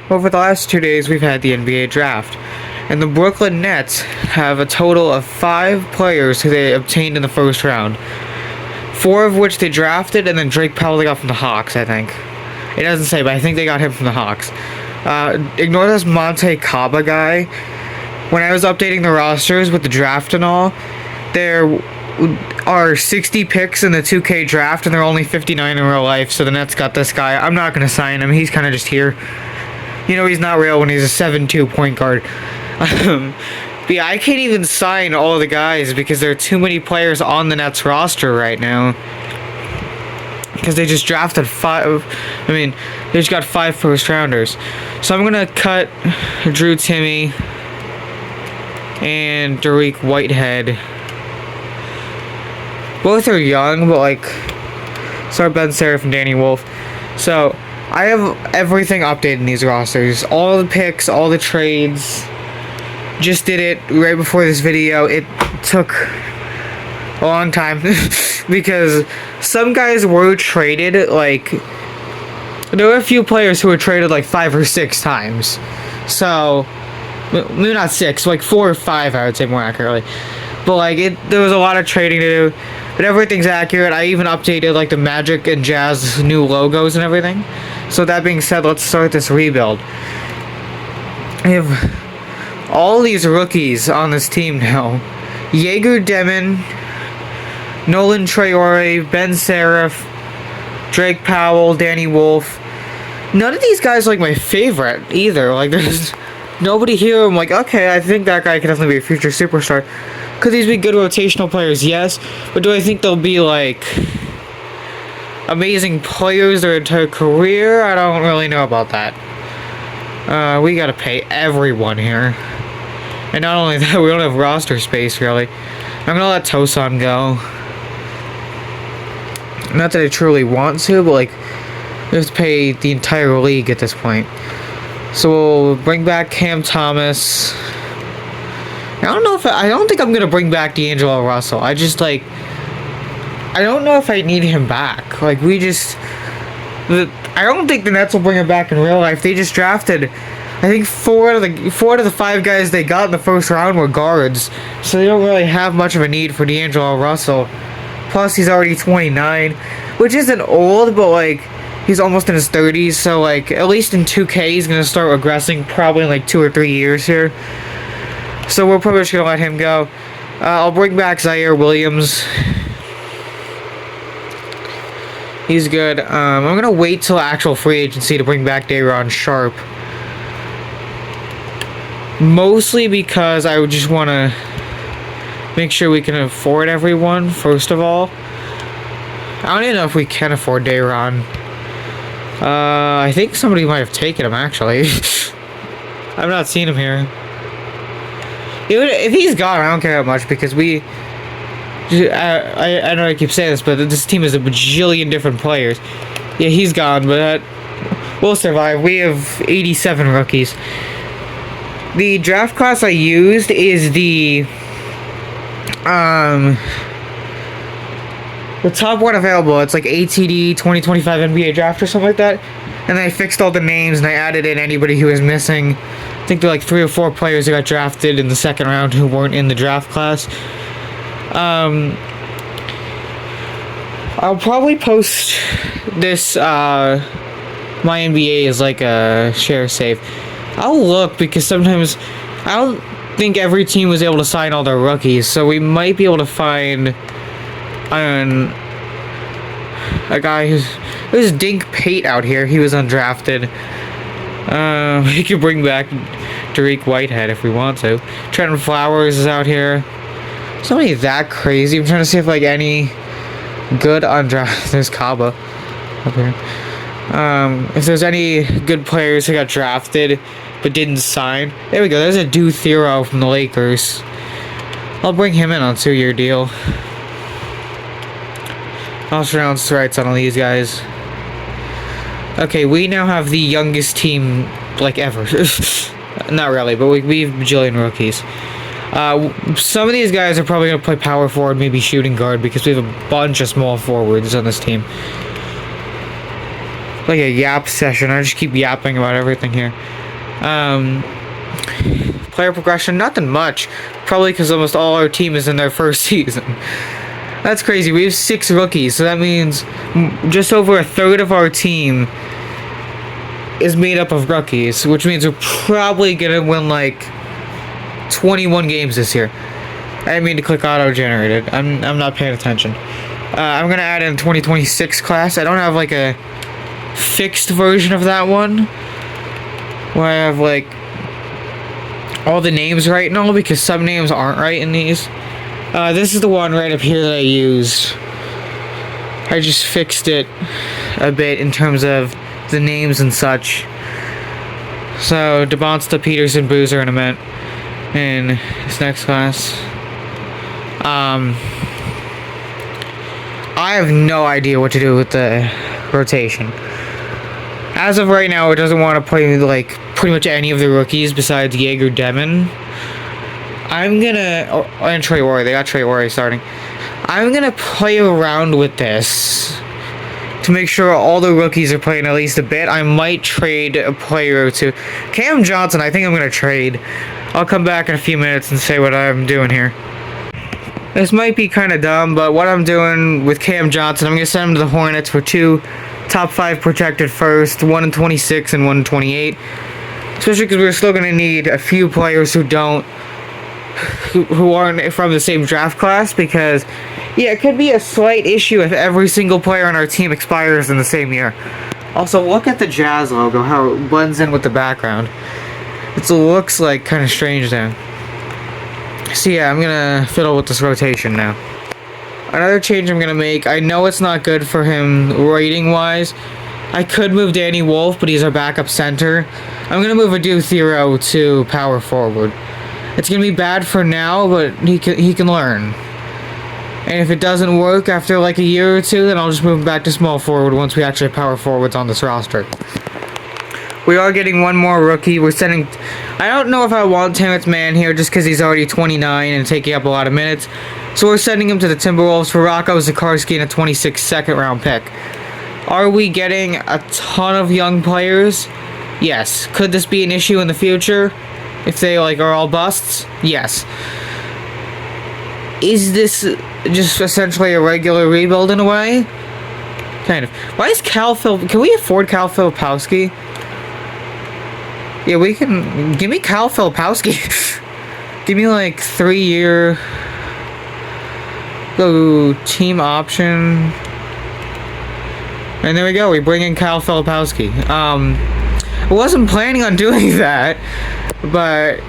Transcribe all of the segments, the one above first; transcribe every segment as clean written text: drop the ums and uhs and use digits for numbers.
Over the last 2 days, we've had the NBA draft, and the Brooklyn Nets have a total of 5 players who they obtained in the first round. 4 of which they drafted, and then Drake Powell they got from the Hawks, I think. It doesn't say, but I think they got him from the Hawks. Ignore this Monte Kaba guy. When I was updating the rosters with the draft and all, there are 60 picks in the 2K draft, and there are only 59 in real life, so the Nets got this guy. I'm not going to sign him. He's kind of just here. You know, he's not real when he's a 7'2" point guard. But yeah, I can't even sign all of the guys because there are too many players on the Nets roster right now. Because they just drafted 5. I mean, they just got 5 first rounders. So I'm going to cut Drew Timme and Dariq Whitehead. Both are young, but like, sorry, Ben Seraph and Danny Wolf. So I have everything updated in these rosters. All the picks, all the trades. Just did it right before this video. It took a long time because some guys were traded, like, there were a few players who were traded like 5 or 6 times. So, maybe not 6, like 4 or 5, I would say more accurately. But like, there was a lot of trading to do. But everything's accurate. I even updated like the Magic and Jazz new logos and everything. So that being said, let's start this rebuild. I have all these rookies on this team now. Jaeger Demon, Nolan Traore, Ben Seraph, Drake Powell, Danny Wolf. None of these guys are like my favorite either. Like, there's nobody here I'm like, okay, I think that guy could definitely be a future superstar. Could these be good rotational players? Yes. But do I think they'll be like amazing players their entire career? I don't really know about that. We gotta pay everyone here. And not only that, we don't have roster space, really. I'm gonna let Tosan go. Not that I truly want to, but like, we have to pay the entire league at this point. So we'll bring back Cam Thomas. I don't think I'm gonna bring back D'Angelo Russell. I just like, I don't know if I need him back. Like, I don't think the Nets will bring him back in real life. They just drafted, I think 4 out of the 5 guys they got in the first round were guards, so they don't really have much of a need for D'Angelo Russell. Plus, he's already 29, which isn't old, but like, he's almost in his 30s, so like, at least in 2K, he's gonna start regressing probably in like 2 or 3 years here. So we're probably just gonna let him go. I'll bring back Zaire Williams. He's good. I'm gonna wait till actual free agency to bring back Day'Ron Sharpe. Mostly because I would just want to make sure we can afford everyone, first of all. I don't even know if we can afford Day'Ron. I think somebody might have taken him, actually. I've not seen him here. If he's gone, I don't care that much, because I know I keep saying this, but this team is a bajillion different players. Yeah, he's gone, but we'll survive. We have 87 rookies. The draft class I used is the top one available. It's like ATD 2025 NBA draft or something like that. And I fixed all the names and I added in anybody who was missing. I think there are like 3 or 4 players who got drafted in the second round who weren't in the draft class. I'll probably post this, my NBA is like a share save. I'll look, because sometimes I don't think every team was able to sign all their rookies, so we might be able to find a guy who's Dink Pate out here. He was undrafted. We could bring back Dariq Whitehead if we want to. Trenton Flowers is out here. It's not really that crazy. I'm trying to see if like any good undrafted. There's Kaba up here. If there's any good players who got drafted but didn't sign. There we go. There's a Du Thero from the Lakers. I'll bring him in on a 2-year deal. I'll pronounce rights on all these guys. Okay, we now have the youngest team, like, ever. Not really, but we have a bajillion rookies. Some of these guys are probably going to play power forward, maybe shooting guard, because we have a bunch of small forwards on this team. like a yap session. I just keep yapping about everything here. Player progression, nothing much. Probably because almost all our team is in their first season. That's crazy. We have 6 rookies, so that means just over a third of our team is made up of rookies, which means we're probably gonna win like 21 games this year. I didn't mean to click auto-generated. I'm not paying attention. I'm gonna add in 2026 class. I don't have like a fixed version of that one where I have like all the names right and all, because some names aren't right in these. This is the one right up here that I used. I just fixed it a bit in terms of the names and such. So, DeBonsta, Peterson, Boozer, and Ament in this next class. I have no idea what to do with the rotation. As of right now, it doesn't want to play like pretty much any of the rookies besides Jaeger Demon. I'm gonna... and Traore. They got Traore starting. I'm gonna play around with this to make sure all the rookies are playing at least a bit. I might trade a player or two. Cam Johnson, I think I'm gonna trade. I'll come back in a few minutes and say what I'm doing here. This might be kind of dumb, but what I'm doing with Cam Johnson, I'm gonna send him to the Hornets for 2 top 5 protected first, 1 in 26 and 1 in 28. Especially because we're still gonna need a few players who aren't from the same draft class, because yeah, it could be a slight issue if every single player on our team expires in the same year. Also, look at the Jazz logo, how it blends in with the background. It looks like kind of strange there. So yeah, I'm gonna fiddle with this rotation now. Another change I'm gonna make, I know it's not good for him rating wise. I could move Danny Wolf, but he's our backup center. I'm gonna move Adu Thero to power forward. It's gonna be bad for now, but he can learn. And if it doesn't work after like a year or two, then I'll just move him back to small forward once we actually have power forwards on this roster. We are getting one more rookie. We're sending... I don't know if I want Terrence Mann here just because he's already 29 and taking up a lot of minutes. So we're sending him to the Timberwolves for Rocco Zikarsky and a 26 second round pick. Are we getting a ton of young players? Yes. Could this be an issue in the future? If they like are all busts? Yes. Is this just essentially a regular rebuild in a way? Kind of. Why is can we afford Cal Filipowski? Yeah, we can. Give me Cal Filipowski. Give me like 3-year. Go team option. And there we go. We bring in Cal Filipowski. I wasn't planning on doing that, but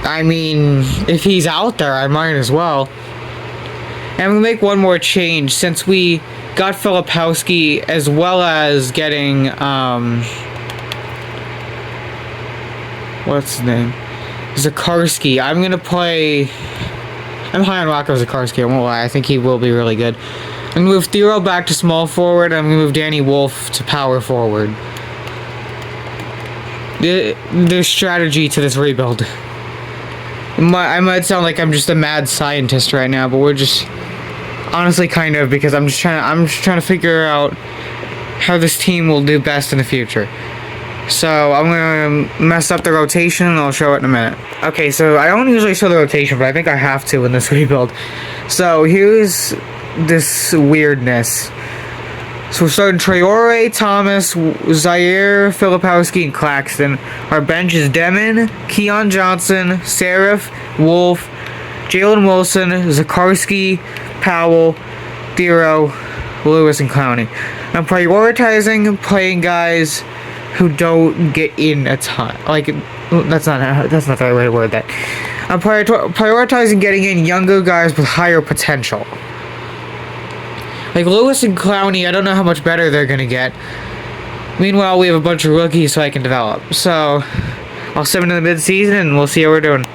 I mean, if he's out there, I might as well. And I'm gonna make one more change since we got Filipowski as well as getting what's his name? Zikarsky. I'm gonna play... I'm high on Rocco Zikarsky, I won't lie. I think he will be really good. I'm gonna move Thero back to small forward, and I'm gonna move Danny Wolf to power forward. There's strategy to this rebuild. I might sound like I'm just a mad scientist right now, but we're just... honestly kind of, because I'm just trying to figure out how this team will do best in the future. So, I'm gonna mess up the rotation and I'll show it in a minute. Okay, so I don't usually show the rotation, but I think I have to in this rebuild. So, here's this weirdness. So, we're starting Traore, Thomas, Zaire, Filipowski, and Claxton. Our bench is Demon, Keon Johnson, Serif, Wolf, Jalen Wilson, Zikarsky, Powell, Thero, Lewis, and Clowney. I'm prioritizing playing guys who don't get in a ton. Like, that's not the right way to word that. I'm prioritizing getting in younger guys with higher potential. Like Lewis and Clowney, I don't know how much better they're gonna get. Meanwhile, we have a bunch of rookies so I can develop. So, I'll send them to the mid-season and we'll see how we're doing.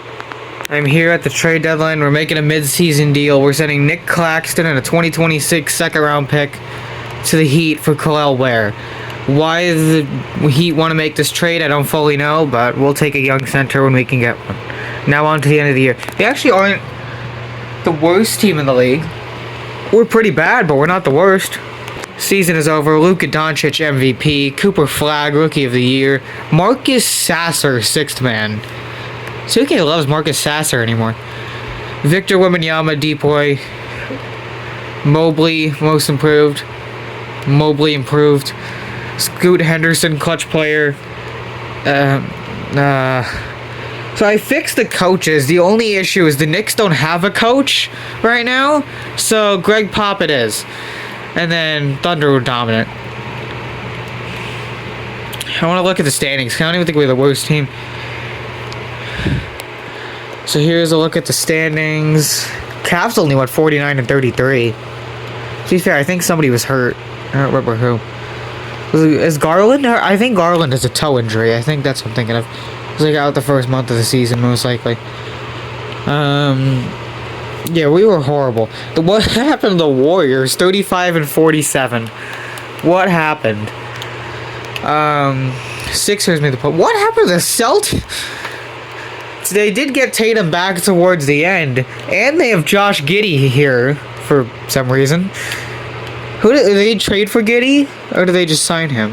I'm here at the trade deadline. We're making a mid-season deal. We're sending Nick Claxton and a 2026 second-round pick to the Heat for Khalil Ware. Why the Heat want to make this trade, I don't fully know, but we'll take a young center when we can get one. Now on to the end of the year. They actually aren't the worst team in the league. We're pretty bad, but we're not the worst. Season is over. Luka Doncic MVP. Cooper Flagg Rookie of the Year. Marcus Sasser sixth man. 2K loves Marcus Sasser anymore. Victor Wembanyama deep boy. Mobley most improved. Mobley improved. Scoot Henderson clutch player. So I fixed the coaches. The only issue is the Knicks don't have a coach right now. So Greg Pop it is. And then Thunder were dominant. I want to look at the standings. I don't even think we're the worst team. So here's a look at the standings. Cavs only went 49 and 33. To be fair, I think somebody was hurt. I don't remember who. Is Garland? I think Garland has a toe injury. I think that's what I'm thinking of. He's like out the first month of the season, most likely. Yeah, we were horrible. What happened to the Warriors? 35 and 47. What happened? Sixers made the point. What happened to the Celtics? They did get Tatum back towards the end, and they have Josh Giddey here for some reason. Who did they trade for Giddey, or did they just sign him?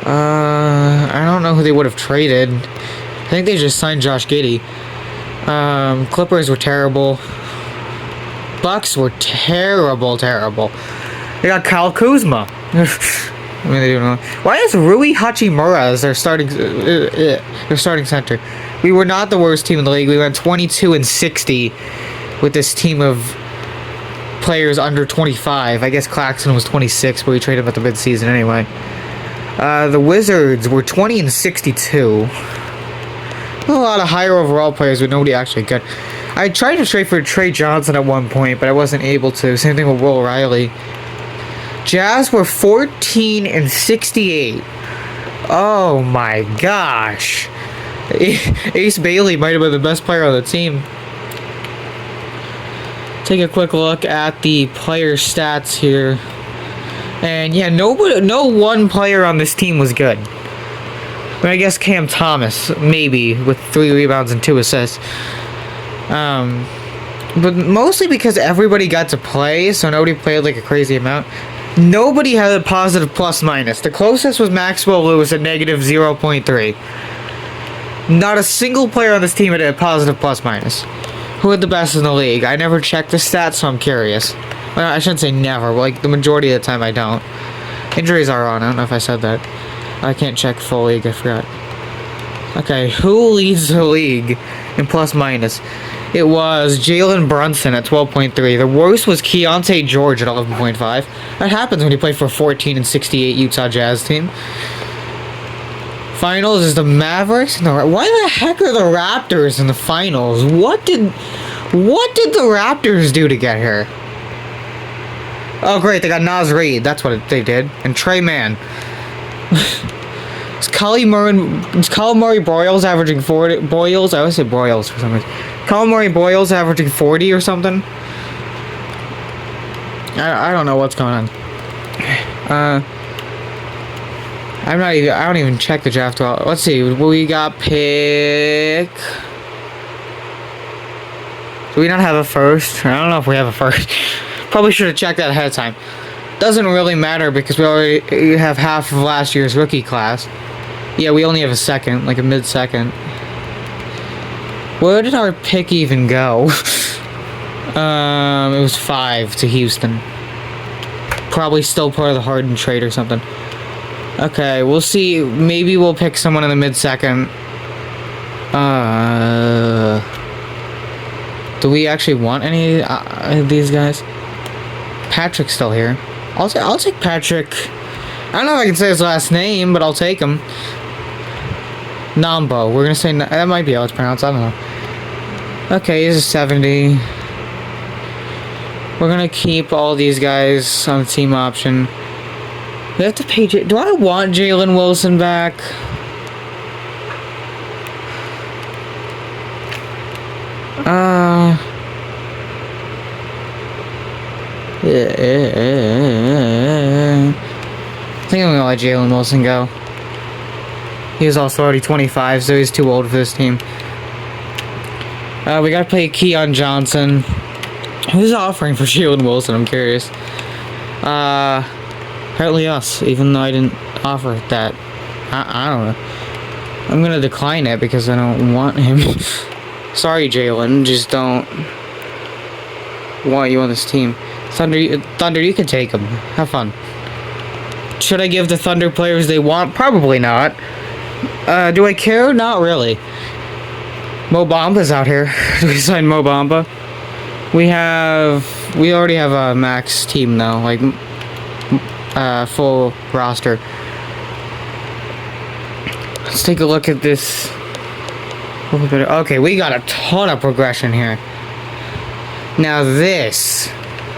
I don't know who they would have traded. I think they just signed Josh Giddey. Clippers were terrible. Bucks were terrible. They got Kyle Kuzma. I mean, they don't know. Why is Rui Hachimura as their starting center? We were not the worst team in the league. We went 22 and 60 with this team of players under 25. I guess Claxton was 26, but we traded him at the midseason anyway. The Wizards were 20 and 62. A lot of higher overall players, but nobody actually good. I tried to trade for Trey Johnson at one point, but I wasn't able to. Same thing with Will Riley. Jazz were 14 and 68. Oh my gosh. Ace Bailey might have been the best player on the team. Take a quick look at the player stats here. And yeah, no one player on this team was good. I guess Cam Thomas, maybe, with 3 rebounds and 2 assists. But mostly because everybody got to play, so nobody played like a crazy amount. Nobody had a positive plus minus. The closest was Maxwell Lewis at negative 0.3. Not a single player on this team had a positive plus minus. Who had the best in the league? I never checked the stats, so I'm curious. Well, I shouldn't say never, but like the majority of the time I don't. Injuries are on, I don't know if I said that. I can't check full league, I forgot. Okay, who leads the league in plus minus? It was Jalen Brunson at 12.3. The worst was Keontae George at 11.5. That happens when you play for a 14 and 68 Utah Jazz team. Finals is the Mavericks. No, why the heck are the Raptors in the finals? What did the Raptors do to get here? Oh great, they got Naz Reid. That's what they did. And Trey Mann. Is Colin Murray Boyles averaging 40? Boyles? I always say Boyles for some reason. Colin Murray Boyles averaging 40 or something? I don't know what's going on. I don't even check the draft well. Let's see. We got pick. Do we not have a first? I don't know if we have a first. Probably should have checked that ahead of time. Doesn't really matter because we already have half of last year's rookie class. Yeah, we only have a second, like a mid-second. Where did our pick even go? It was 5 to Houston. Probably still part of the Harden trade or something. Okay, we'll see. Maybe we'll pick someone in the mid-second. Do we actually want any of these guys? Patrick's still here. I'll take Patrick. I don't know if I can say his last name, but I'll take him. Nambo. We're gonna say that might be how it's pronounced. I don't know. Okay, he's a 70. We're gonna keep all these guys on the team option. We have to pay. Do I want Jalen Wilson back? I think I'm gonna let Jalen Wilson go. He's also already 25, so he's too old for this team. We gotta play Keon Johnson. Who's offering for Jalen Wilson? I'm curious. Apparently us, even though I didn't offer that. I don't know. I'm gonna decline it because I don't want him. Sorry, Jalen, just don't want you on this team. Thunder, you can take him. Have fun. Should I give the Thunder players they want? Probably not. Do I care? Not really. Mo Bamba's out here. Do we sign Mo Bamba? We already have a max team though, like full roster. Let's take a look at this. Okay, we got a ton of progression here. Now this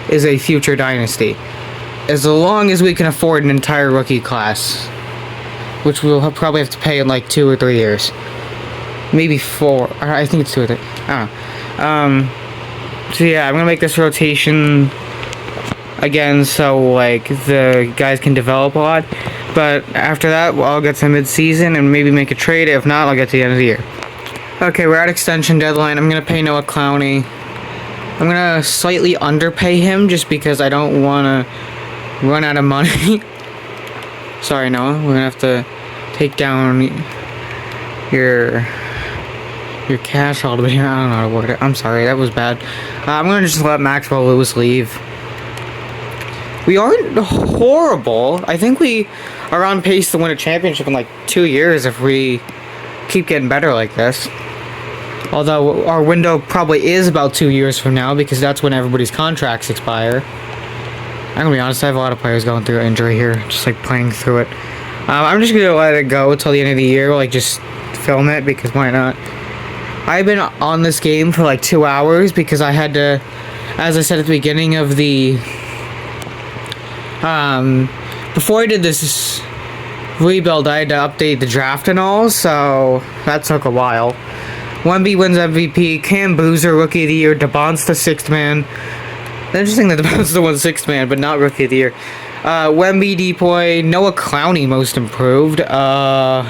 is a future dynasty. As long as we can afford an entire rookie class. Which we'll probably have to pay in like 2 or 3 years. Maybe 4. I think it's 2 or 3. I don't know. So yeah, I'm gonna make this rotation again so like the guys can develop a lot. But after that, I'll get to mid-season and maybe make a trade. If not, I'll get to the end of the year. Okay, we're at extension deadline. I'm gonna pay Noah Clowney. I'm gonna slightly underpay him just because I don't wanna run out of money. Sorry, Noah. We're gonna have to take down your cash all the way here. I don't know how to word it. I'm sorry, that was bad. I'm gonna just let Maxwell Lewis leave. We aren't horrible. I think we are on pace to win a championship in like 2 years if we keep getting better like this. Although our window probably is about 2 years from now because that's when everybody's contracts expire. I'm gonna be honest, I have a lot of players going through injury here, just like playing through it. I'm just gonna let it go till the end of the year, like just film it because why not? I've been on this game for like 2 hours because I had to, as I said at the beginning of the before I did this rebuild, I had to update the draft and all, so that took a while. Wemby wins MVP, Cam Boozer Rookie of the Year, DeBon's the 6th man. Interesting that DeBon's the 6th man, but not Rookie of the Year. Wemby, Depoy, Noah Clowney Most Improved. Yeah,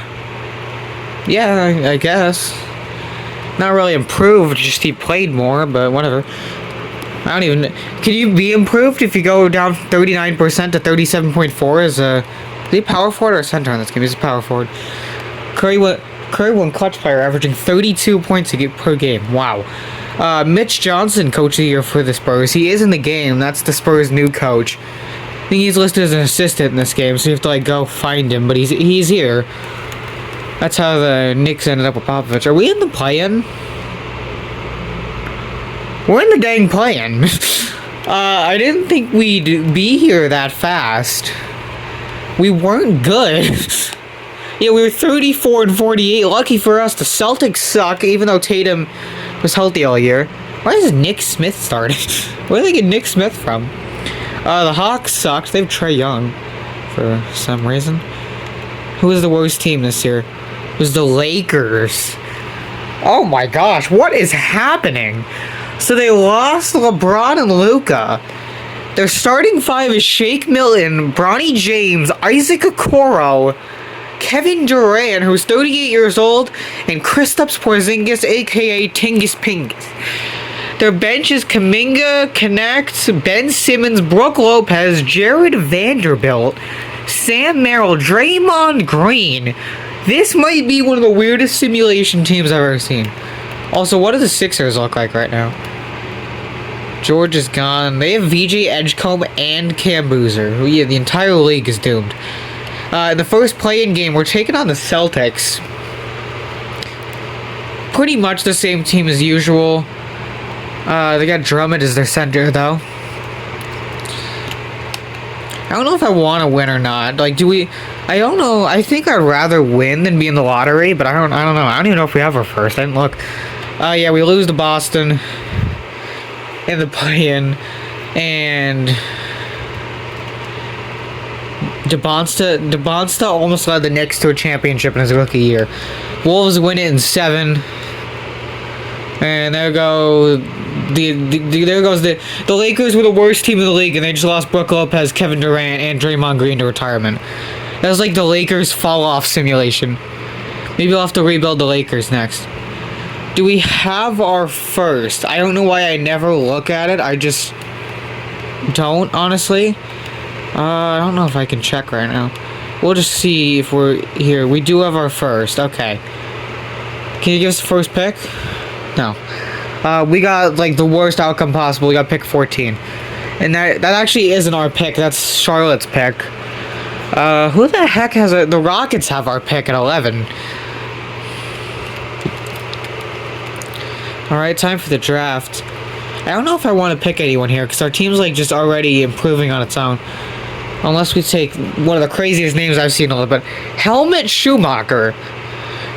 I guess. Not really improved, just he played more, but whatever. I don't even... Can you be improved if you go down 39% to 37.4 as a... Is he a power forward or a center on this game? He's a power forward. Curry won clutch player, averaging 32 points per game. Wow. Mitch Johnson, coach of the year for the Spurs. He is in the game. That's the Spurs' new coach. I think he's listed as an assistant in this game, so you have to like go find him, but he's here. That's how the Knicks ended up with Popovich. Are we in the play-in? We're in the dang play-in. I didn't think we'd be here that fast. We weren't good. Yeah, we were 34 and 48. Lucky for us, the Celtics suck, even though Tatum was healthy all year. Why is Nick Smith starting? Where did they get Nick Smith from? The Hawks sucked. They have Trae Young for some reason. Who was the worst team this year? It was the Lakers. Oh my gosh, what is happening? So they lost LeBron and Luka. Their starting 5 is Shake Milton, Bronny James, Isaac Okoro, Kevin Durant, who's 38 years old, and Kristaps Porzingis, aka Tingus Pingus. Their bench is Kuminga, Connect, Ben Simmons, Brooke Lopez, Jared Vanderbilt, Sam Merrill, Draymond Green. This might be one of the weirdest simulation teams I've ever seen. Also, what do the Sixers look like right now? George is gone. They have VJ Edgecombe and Cam Boozer. Yeah, the entire league is doomed. In the first play-in game, we're taking on the Celtics. Pretty much the same team as usual. They got Drummond as their center, though. I don't know if I want to win or not. Like, do we... I don't know. I think I'd rather win than be in the lottery, but I don't know. I don't even know if we have our first. I didn't look. Yeah, we lose to Boston in the play-in, and DeBonsta almost led the Knicks to a championship in his rookie year. Wolves win it in 7, and there goes the Lakers were the worst team in the league, and they just lost Brooke Lopez, Kevin Durant, and Draymond Green to retirement. That was like the Lakers fall-off simulation. Maybe we'll have to rebuild the Lakers next. Do we have our first? I don't know why I never look at it. I just don't, honestly. I don't know if I can check right now. We'll just see if we're here. We do have our first. Okay. Can you give us the first pick? No. We got like the worst outcome possible. We got pick 14. And that actually isn't our pick. That's Charlotte's pick. Who the heck has the Rockets have our pick at 11. Alright, time for the draft. I don't know if I want to pick anyone here, because our team's like just already improving on its own. Unless we take one of the craziest names I've seen in a little bit. Helmut Schumacher.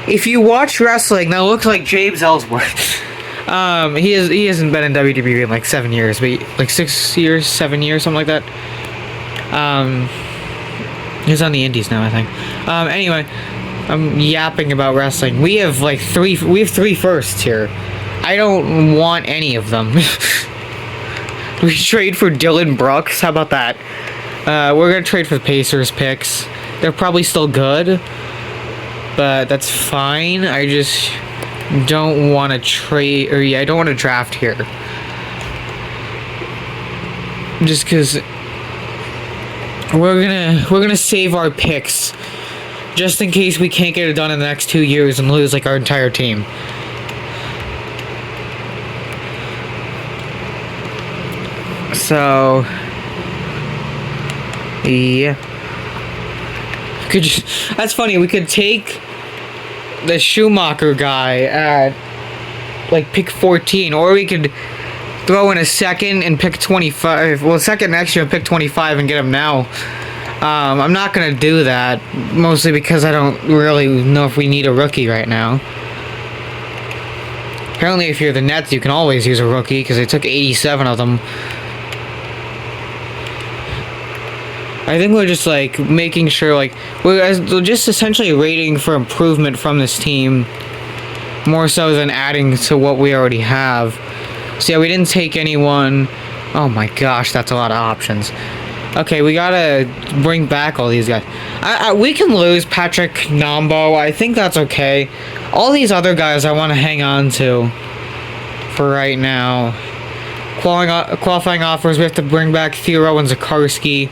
If you watch wrestling, that looks like James Ellsworth. He hasn't been in WWE in like 7 years, but like 6 years, 7 years, something like that. He's on the Indies now, I think. Anyway, I'm yapping about wrestling. We have like three firsts here. I don't want any of them. We trade for Dylan Brooks. How about that? We're gonna trade for the Pacers picks. They're probably still good, but that's fine. I just don't want to trade, or I don't want to draft here. Just because we're gonna save our picks, just in case we can't get it done in the next 2 years and lose like our entire team. So, yeah. That's funny. We could take the Schumacher guy at like pick 14, or we could throw in a second and pick 25. Well, second next year and pick 25 and get him now. I'm not gonna do that, mostly because I don't really know if we need a rookie right now. Apparently, if you're the Nets, you can always use a rookie because they took 87 of them. I think we're just like making sure, like, we're just essentially rating for improvement from this team, more so than adding to what we already have. So yeah, we didn't take anyone. Oh my gosh, that's a lot of options. Okay, we gotta bring back all these guys. We can lose Patrick Nombo. I think that's okay. All these other guys I want to hang on to for right now. Qualifying offers, we have to bring back Theo and Zakarsky.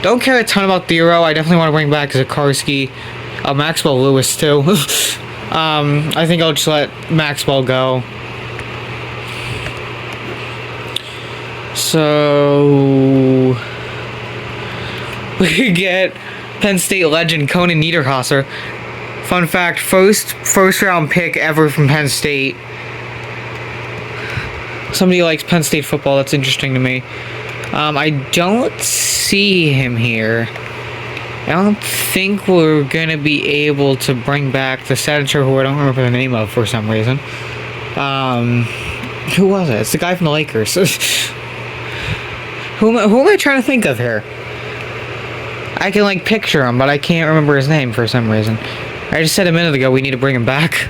Don't care a ton about Theo. I definitely want to bring back Zakarsky. Maxwell Lewis, too. I think I'll just let Maxwell go. So, we get Penn State legend Conan Niederhauser. Fun fact, first round pick ever from Penn State. Somebody likes Penn State football. That's interesting to me. I don't see him here. I don't think we're gonna be able to bring back the senator who I don't remember the name of for some reason. Who was it? It's the guy from the Lakers. Who am I trying to think of here? I can like picture him, but I can't remember his name for some reason. I just said a minute ago we need to bring him back.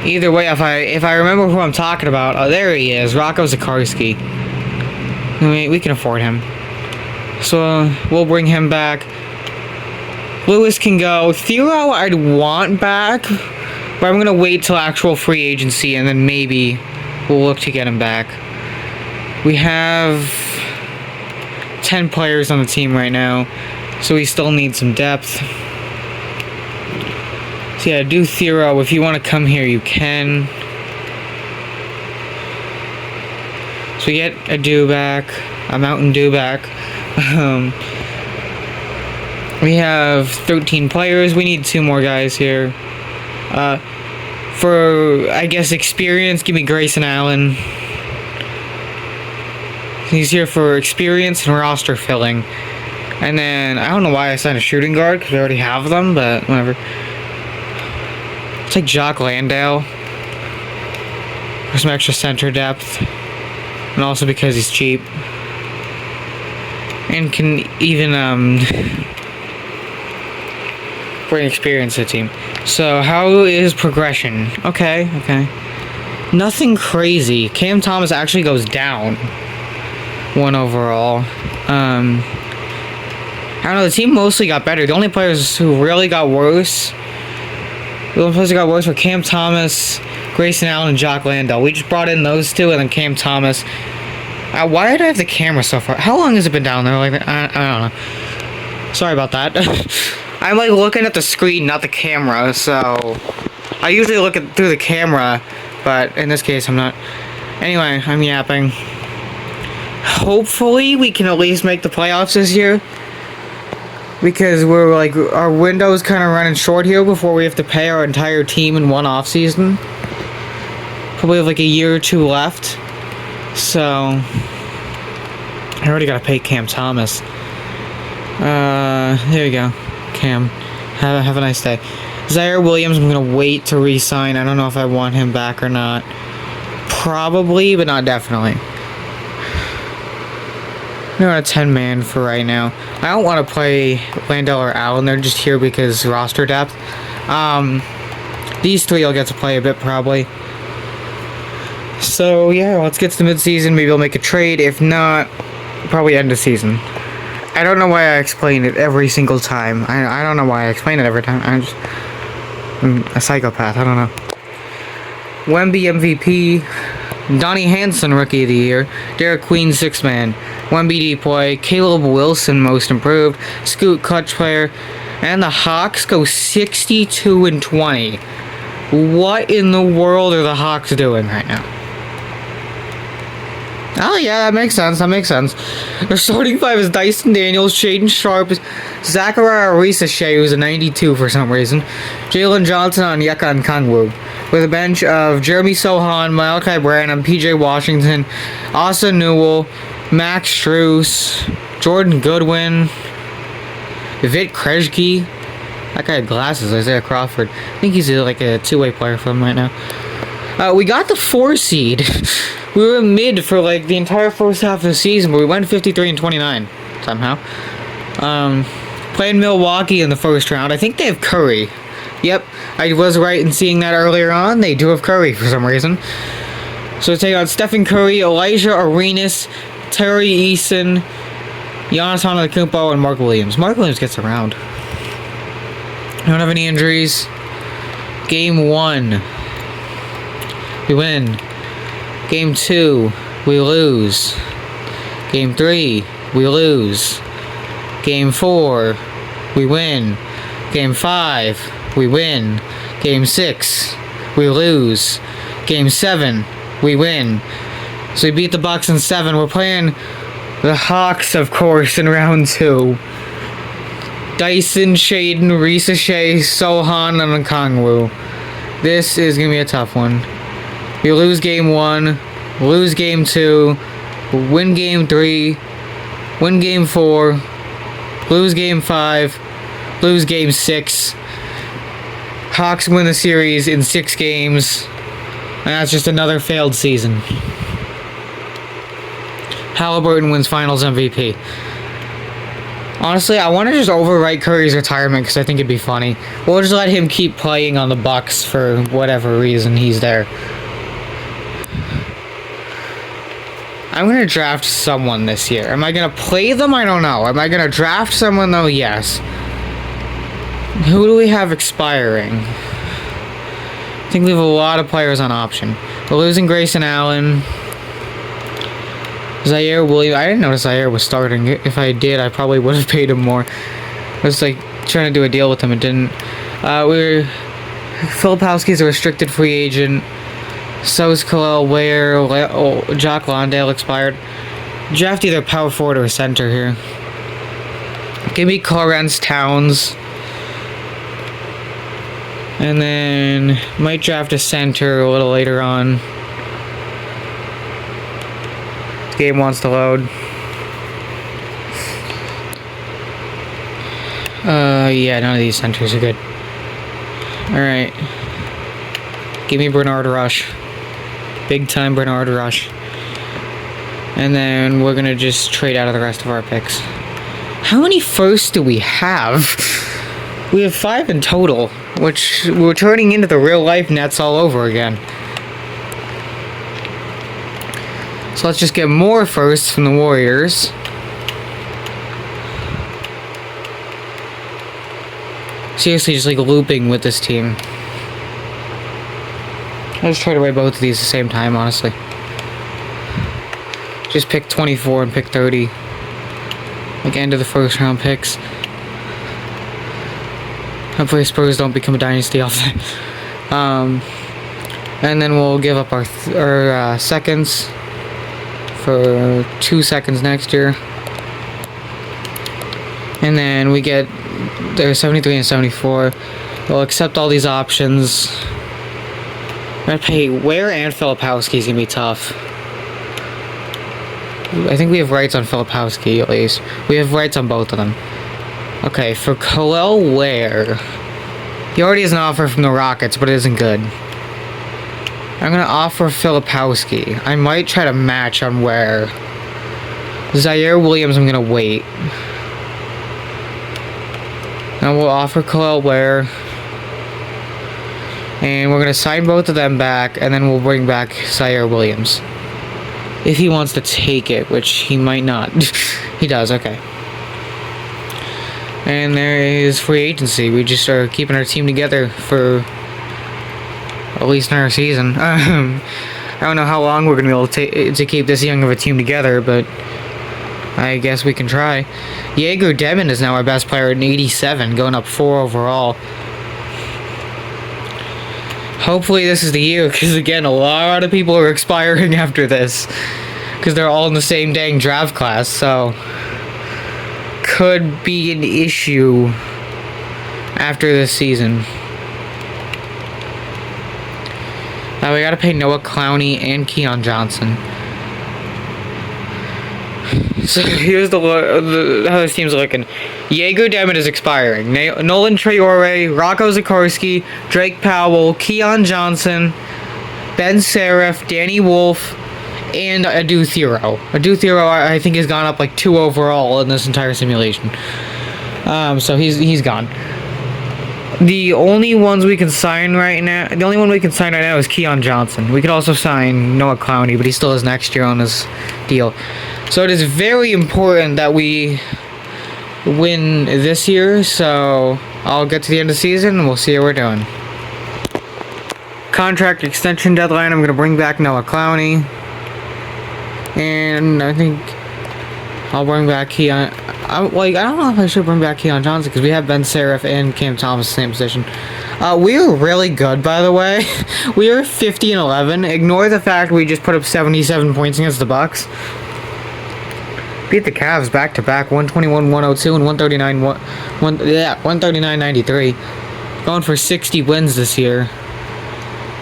Either way, if I remember who I'm talking about, oh, there he is, Rocco Zakarsky. I mean, we can afford him, so we'll bring him back. Lewis can go. Theo, I'd want back, but I'm gonna wait till actual free agency, and then maybe we'll look to get him back. We have 10 players on the team right now, so we still need some depth. So yeah, do Theo. If you want to come here, you can. So we get a Dew back, a Mountain Dew back. We have 13 players. We need 2 more guys here. For, I guess, experience, give me Grayson Allen. He's here for experience and roster filling. And then, I don't know why I signed a shooting guard, because we already have them, but whatever. It's like Jock Landale for some extra center depth, and also because he's cheap and can even bring experience to the team. So how is progression? Okay. Nothing crazy. Cam Thomas actually goes down 1 overall. I don't know. The team mostly got better. The only players who really got worse. The only players that got worse were Cam Thomas, Grayson Allen, and Jock Landale. We just brought in those 2, and then Cam Thomas. Why did I have the camera so far? How long has it been down there? Like, I don't know. Sorry about that. I'm like looking at the screen, not the camera, so I usually look through the camera, but in this case I'm not. Anyway, I'm yapping. Hopefully we can at least make the playoffs this year, because we're like, our window's kind of running short here before we have to pay our entire team in one off season. Probably have like a year or two left. So I already gotta pay Cam Thomas. There we go. Cam, have a nice day. Zaire Williams, I'm gonna wait to re-sign. I don't know if I want him back or not. Probably, but not definitely. They're on a 10-man for right now. I don't want to play Landell or Allen. They're just here because roster depth. These three I'll get to play a bit probably. So yeah, let's get to the mid-season. Maybe I'll make a trade. If not, probably end the season. I don't know why I explain it every single time. I don't know why I explain it every time. I'm a psychopath. I don't know. Wemby MVP. Donnie Hanson Rookie of the Year. Derek Queen 6-man. Wemby Depoy. Caleb Wilson Most Improved. Scoot Clutch Player. And the Hawks go 62-20. What in the world are the Hawks doing right now? Oh yeah, that makes sense. That makes sense. Their starting five is Dyson Daniels, Shaden Sharp, Zachariah Reese-Shea, who's a 92 for some reason, Jalen Johnson on Onyeka Okongwu, with a bench of Jeremy Sohan, Malachi Branham, PJ Washington, Asa Newell, Max Strus, Jordan Goodwin, Vit Krejci. That guy had glasses. Isaiah Crawford. I think he's like a two-way player for him right now. We got the 4 seed. We were mid for like the entire first half of the season, but we went 53-29 somehow. Playing Milwaukee in the first round. I think they have Curry. Yep, I was right in seeing that earlier on. They do have Curry for some reason. So take out Stephen Curry, Elijah Arenas, Terry Eason, Giannis Antetokounmpo, and Mark Williams. Mark Williams gets around. I don't have any injuries. Game 1. We win. Game 2, we lose. Game 3, we lose. Game 4, we win. Game 5, we win. Game 6, we lose. Game 7, we win. So we beat the Bucks in 7. We're playing the Hawks, of course, in round 2. Dyson, Shaden, Reese-Shea, Sohan, and Okongwu. This is going to be a tough one. We lose game 1, lose game 2, win game 3, win game 4, lose game 5, lose game 6. Hawks win the series in 6 games, and that's just another failed season. Halliburton wins Finals MVP. Honestly, I want to just overwrite Curry's retirement because I think it'd be funny. We'll just let him keep playing on the Bucks for whatever reason he's there. I'm going to draft someone this year. Am I going to play them? I don't know. Am I going to draft someone, though? Yes. Who do we have expiring? I think we have a lot of players on option. We're losing Grayson Allen. Zaire Williams. I didn't notice Zaire was starting. If I did, I probably would have paid him more. I was like trying to do a deal with him. It didn't. Filipowski's a restricted free agent. So is Khalil Ware. Jock Londale expired. Draft either power forward or center here. Give me Clarence Towns. And then might draft a center a little later on. This game wants to load. Yeah, none of these centers are good. Alright. Give me Bernard Rush. Big time Bernard Rush. And then we're gonna just trade out of the rest of our picks. How many firsts do we have? We have 5 in total, which we're turning into the real life Nets all over again. So let's just get more firsts from the Warriors. Seriously, just like looping with this team. I just trade away both of these at the same time, honestly. Just pick 24 and pick 30. Like end of the first round picks. Hopefully Spurs don't become a dynasty off that. And then we'll give up our seconds for 2 seconds next year. And then we get their 73 and 74. We'll accept all these options. I'm gonna pay Ware and Filipowski's gonna be tough. I think we have rights on Filipowski at least. We have rights on both of them. Okay, for Khalil Ware. He already has an offer from the Rockets, but it isn't good. I'm gonna offer Filipowski. I might try to match on Ware. Zaire Williams, I'm gonna wait. And we'll offer Khalil Ware. And we're gonna sign both of them back, and then we'll bring back Zaire Williams. If he wants to take it, which he might not. He does, okay. And there is free agency. We just are keeping our team together for at least another season. I don't know how long we're going to be able to keep this young of a team together, but I guess we can try. Jaeger Demon is now our best player at 87, going up 4 overall. Hopefully this is the year, because again, a lot of people are expiring after this. Because they're all in the same dang draft class, so could be an issue after this season. Now we gotta pay Noah Clowney and Keon Johnson. So here's how this team's looking. Jaeger Demon is expiring. Nolan Traore, Rocco Zikarsky, Drake Powell, Keon Johnson, Ben Seraph, Danny Wolf, and Adu Thero. Adu Thero, I think, has gone up like 2 overall in this entire simulation. So he's gone. The only ones we can sign right now, the only one we can sign right now is Keon Johnson. We could also sign Noah Clowney, but he still has next year on his deal. So it is very important that we win this year. So I'll get to the end of the season and we'll see how we're doing. Contract extension deadline. I'm going to bring back Noah Clowney. And I think I'll bring back Keon. I don't know if I should bring back Keon Johnson because we have Ben Seraph and Cam Thomas in the same position. We are really good, by the way. We are 50 and 11. Ignore the fact we just put up 77 points against the Bucks. Beat the Cavs back to back, 121-102 and 139-93. Going for 60 wins this year.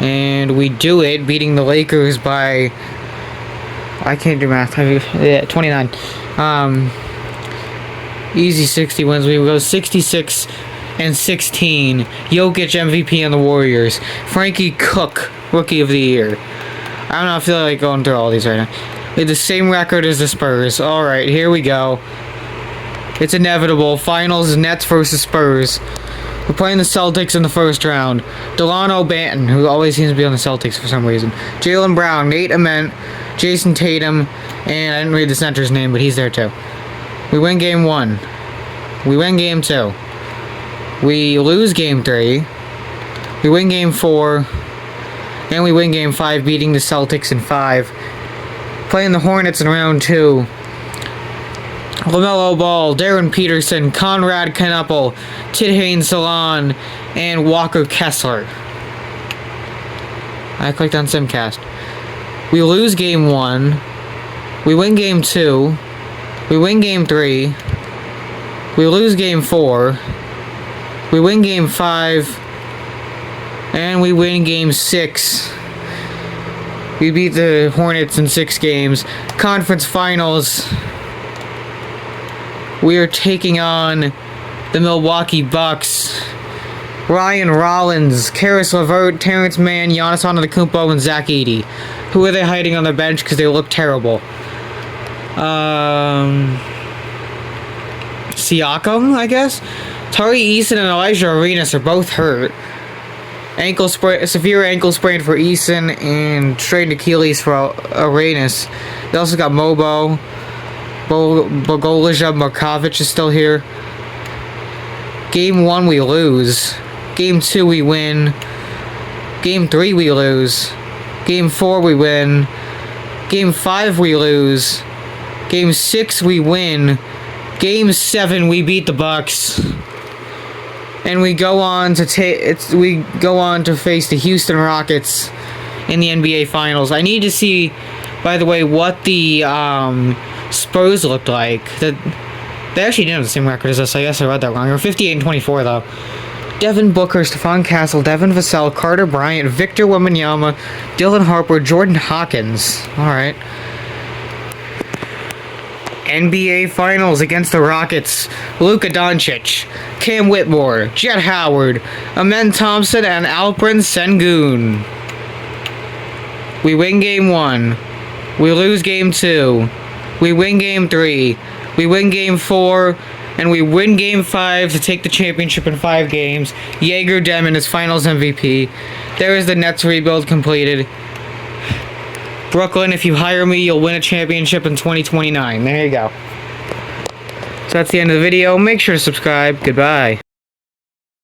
And we do it beating the Lakers by, I can't do math. 29. Easy 60 wins. We go 66 and 16. Jokic MVP on the Warriors. Frankie Cook Rookie of the Year. I don't know. I feel like going through all these right now. We have the same record as the Spurs. All right, here we go. It's inevitable. Finals: Nets versus Spurs. We're playing the Celtics in the first round. Delano Banton, who always seems to be on the Celtics for some reason. Jaylen Brown, Nate Ament, Jason Tatum, and I didn't read the center's name, but he's there too. We win game 1. We win game 2. We lose game 3. We win game 4. And we win game 5, beating the Celtics in 5. Playing the Hornets in round 2. LaMelo Ball, Darren Peterson, Conrad Knuppel, Tidhane Salon, and Walker Kessler. I clicked on Simcast. We lose game 1. We win game 2. We win game 3. We lose game 4. We win game 5. And we win game 6. We beat the Hornets in 6 games. Conference Finals. We are taking on the Milwaukee Bucks. Ryan Rollins, Karis LeVert, Terrence Mann, Giannis Antetokounmpo, and Zach Edey. Who are they hiding on the bench because they look terrible? Siakam, I guess? Tari Eason and Elijah Arenas are both hurt. Severe ankle sprain for Eason and strained Achilles for Arenas. They also got Mobo. Bogolija Markovic is still here. Game 1 we lose. Game 2 we win. Game 3 we lose. Game 4 we win. Game 5 we lose. Game 6, we win. Game 7, we beat the Bucks. And we go on to face the Houston Rockets in the NBA Finals. I need to see, by the way, what the Spurs looked like. They actually didn't have the same record as us. I guess I read that wrong. They were 58-24 though. Devin Booker, Stephon Castle, Devin Vassell, Carter Bryant, Victor Wembanyama, Dylan Harper, Jordan Hawkins. All right. NBA Finals against the Rockets. Luka Doncic, Cam Whitmore, Jet Howard, Amen Thompson, and Alperen Sengun. We win Game 1. We lose Game 2. We win Game 3. We win Game 4. And we win Game 5 to take the championship in 5 games. Jaeger Demon is Finals MVP. There is the Nets rebuild completed. Brooklyn, if you hire me, you'll win a championship in 2029. There you go. So that's the end of the video. Make sure to subscribe. Goodbye.